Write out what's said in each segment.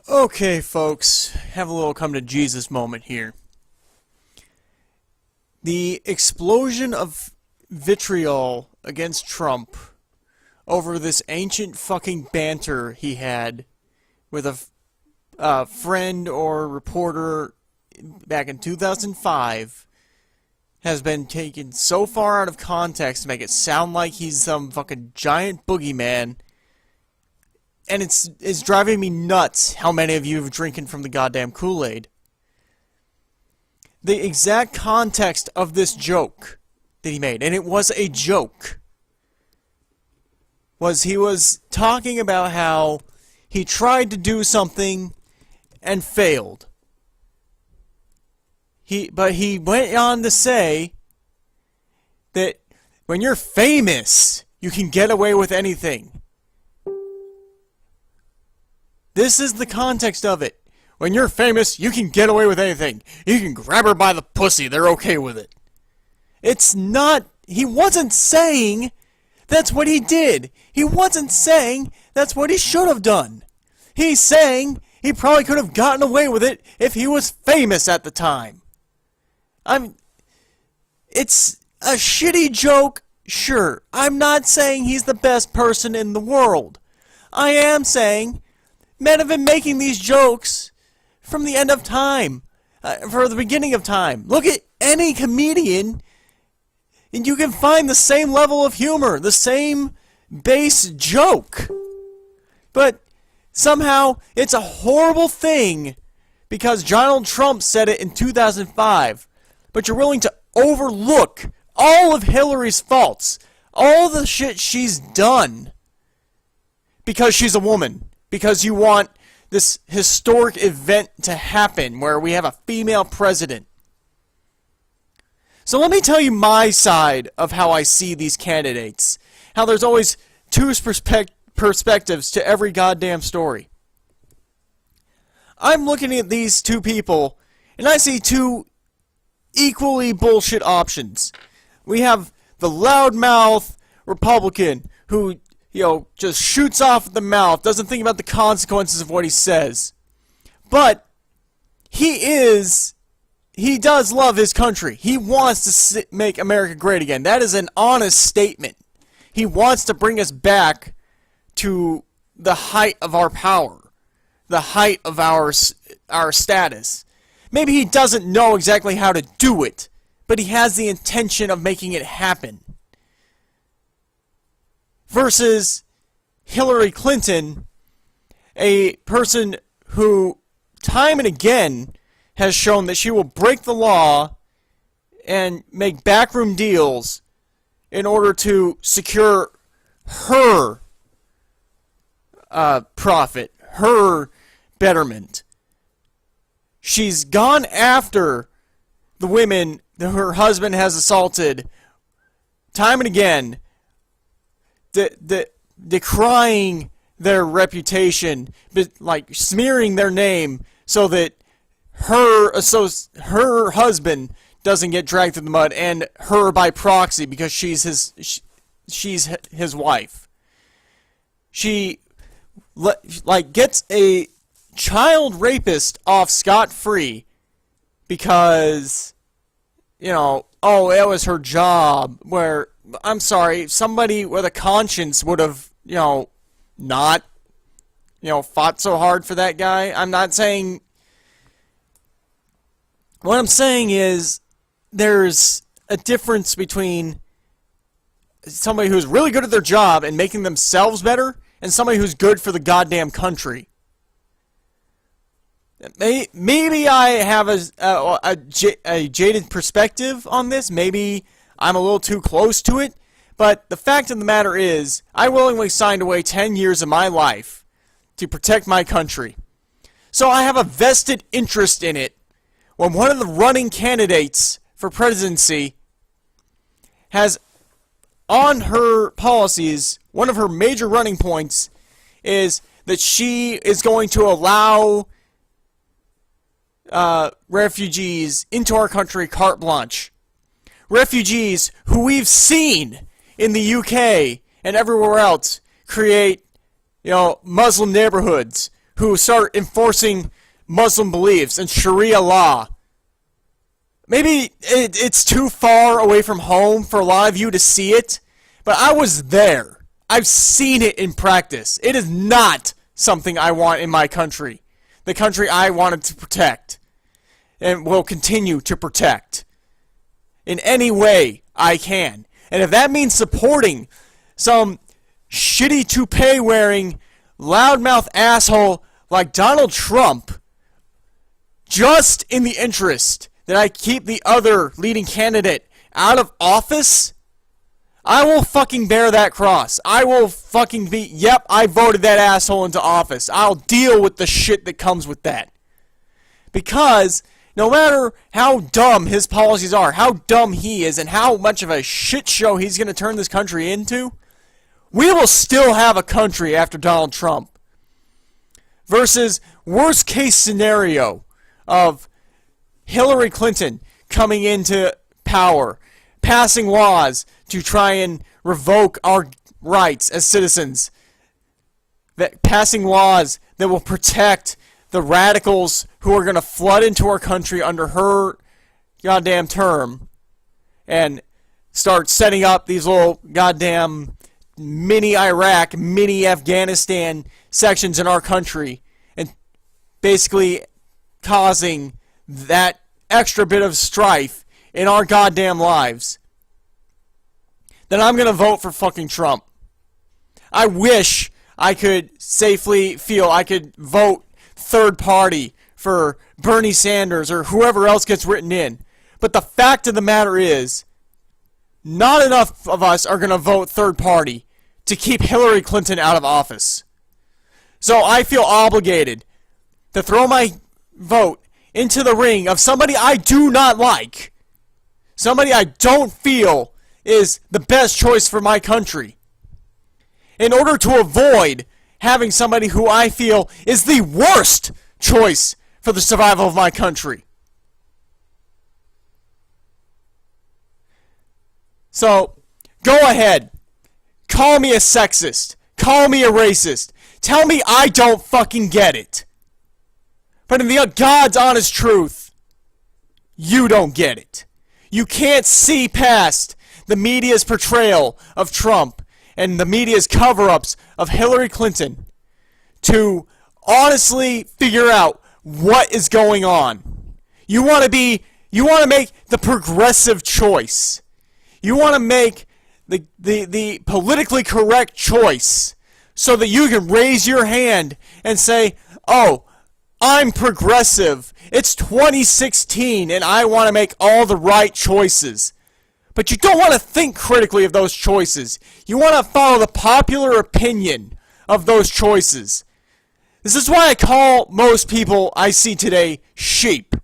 Okay, folks, have a little come to Jesus moment here. The explosion of vitriol against Trump over this ancient fucking banter he had with a friend or reporter back in 2005 has been taken so far out of context to make it sound like he's some fucking giant boogeyman. And it's driving me nuts how many of you have drinking from the goddamn Kool-Aid. The exact context of this joke that he made, and it was a joke, was he was talking about how he tried to do something and failed. But he went on to say that when you're famous, you can get away with anything. This is the context of it. When you're famous, you can get away with anything. You can grab her by the pussy, they're okay with it. It's not... He wasn't saying that's what he did. He wasn't saying that's what he should have done. He's saying he probably could have gotten away with it if he was famous at the time. It's a shitty joke, sure. I'm not saying he's the best person in the world. I am saying... men have been making these jokes from the end of time, for the beginning of time. Look at any comedian, and you can find the same level of humor, the same base joke. But somehow, it's a horrible thing because Donald Trump said it in 2005. But you're willing to overlook all of Hillary's faults, all the shit she's done, because she's a woman. Because you want this historic event to happen where we have a female president. So let me tell you my side of how I see these candidates. How there's always two perspectives to every goddamn story. I'm looking at these two people, and I see two equally bullshit options. We have the loudmouth Republican who... just shoots off at the mouth, doesn't think about the consequences of what he says. But he does love his country. He wants to make America great again. That is an honest statement. He wants to bring us back to the height of our power, the height of our status. Maybe he doesn't know exactly how to do it, but he has the intention of making it happen. Versus Hillary Clinton, a person who time and again has shown that she will break the law and make backroom deals in order to secure her profit, her betterment. She's gone after the women that her husband has assaulted time and again, decrying their reputation, like smearing their name so that her husband doesn't get dragged through the mud, and her by proxy because she's his wife. She gets a child rapist off scot-free because oh, it was her job. Where, I'm sorry, somebody with a conscience would have, not, fought so hard for that guy. I'm not saying... What I'm saying is, there's a difference between somebody who's really good at their job and making themselves better, and somebody who's good for the goddamn country. Maybe I have a jaded perspective on this. Maybe I'm a little too close to it. But the fact of the matter is, I willingly signed away 10 years of my life to protect my country. So I have a vested interest in it. When one of the running candidates for presidency has on her policies, one of her major running points is that she is going to allow refugees into our country carte blanche. Refugees who we've seen in the UK and everywhere else create, Muslim neighborhoods, who start enforcing Muslim beliefs and Sharia law. Maybe it's too far away from home for a lot of you to see it, but I was there. I've seen it in practice. It is not something I want in my country. The country I wanted to protect and will continue to protect in any way I can. And if that means supporting some shitty toupee wearing loudmouth asshole like Donald Trump just in the interest that I keep the other leading candidate out of office, I will fucking bear that cross. I will fucking be, yep, I voted that asshole into office. I'll deal with the shit that comes with that. Because no matter how dumb his policies are, how dumb he is, and how much of a shit show he's going to turn this country into, we will still have a country after Donald Trump. Versus worst case scenario of Hillary Clinton coming into power, passing laws to try and revoke our rights as citizens, passing laws that will protect the radicals who are going to flood into our country under her goddamn term and start setting up these little goddamn mini Iraq, mini Afghanistan sections in our country and basically causing that extra bit of strife in our goddamn lives, then I'm going to vote for fucking Trump. I wish I could safely feel I could vote third party for Bernie Sanders or whoever else gets written in. But the fact of the matter is, not enough of us are going to vote third party to keep Hillary Clinton out of office. So I feel obligated to throw my vote into the ring of somebody I do not like. Somebody I don't feel is the best choice for my country. In order to avoid having somebody who I feel is the worst choice for the survival of my country. So, go ahead. Call me a sexist. Call me a racist. Tell me I don't fucking get it. But in the God's honest truth, you don't get it. You can't see past the media's portrayal of Trump and the media's cover-ups of Hillary Clinton to honestly figure out what is going on. You want to make the progressive choice. You want to make the politically correct choice so that you can raise your hand and say, oh, I'm progressive. It's 2016 and I want to make all the right choices. But you don't want to think critically of those choices. You want to follow the popular opinion of those choices. This is why I call most people I see today sheep.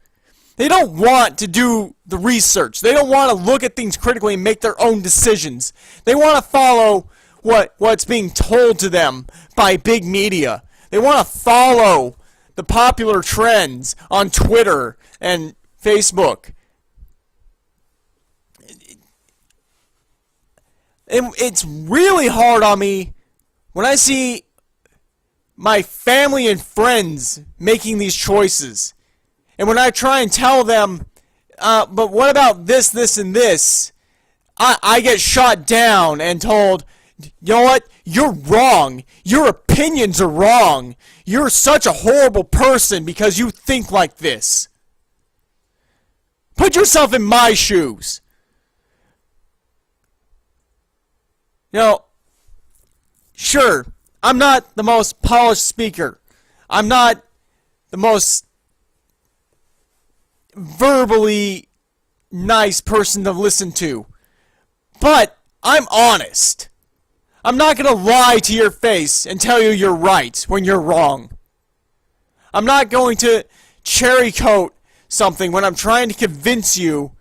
They don't want to do the research. They don't want to look at things critically and make their own decisions. They want to follow what's being told to them by big media. They want to follow the popular trends on Twitter and Facebook. It's really hard on me when I see my family and friends making these choices. And when I try and tell them, but what about this, this, and this, I get shot down and told, you know what, you're wrong. Your opinions are wrong. You're such a horrible person because you think like this. Put yourself in my shoes. You know, sure, I'm not the most polished speaker. I'm not the most verbally nice person to listen to. But I'm honest. I'm not going to lie to your face and tell you you're right when you're wrong. I'm not going to cherry coat something when I'm trying to convince you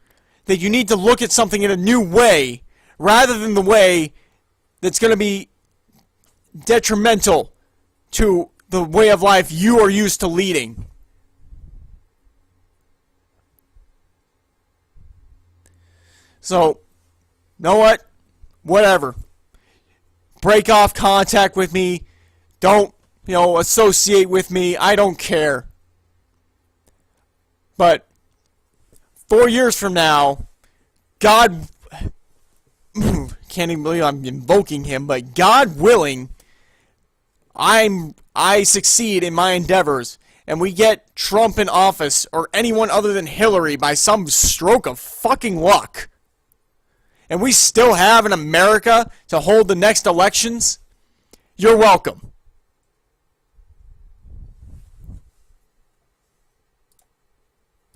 that you need to look at something in a new way rather than the way that's going to be detrimental to the way of life you are used to leading. So, know what? Whatever. Break off contact with me. Don't associate with me. I don't care. But 4 years from now, God, can't even believe I'm invoking him, but God willing, I succeed in my endeavors, and we get Trump in office, or anyone other than Hillary, by some stroke of fucking luck, and we still have an America to hold the next elections, you're welcome.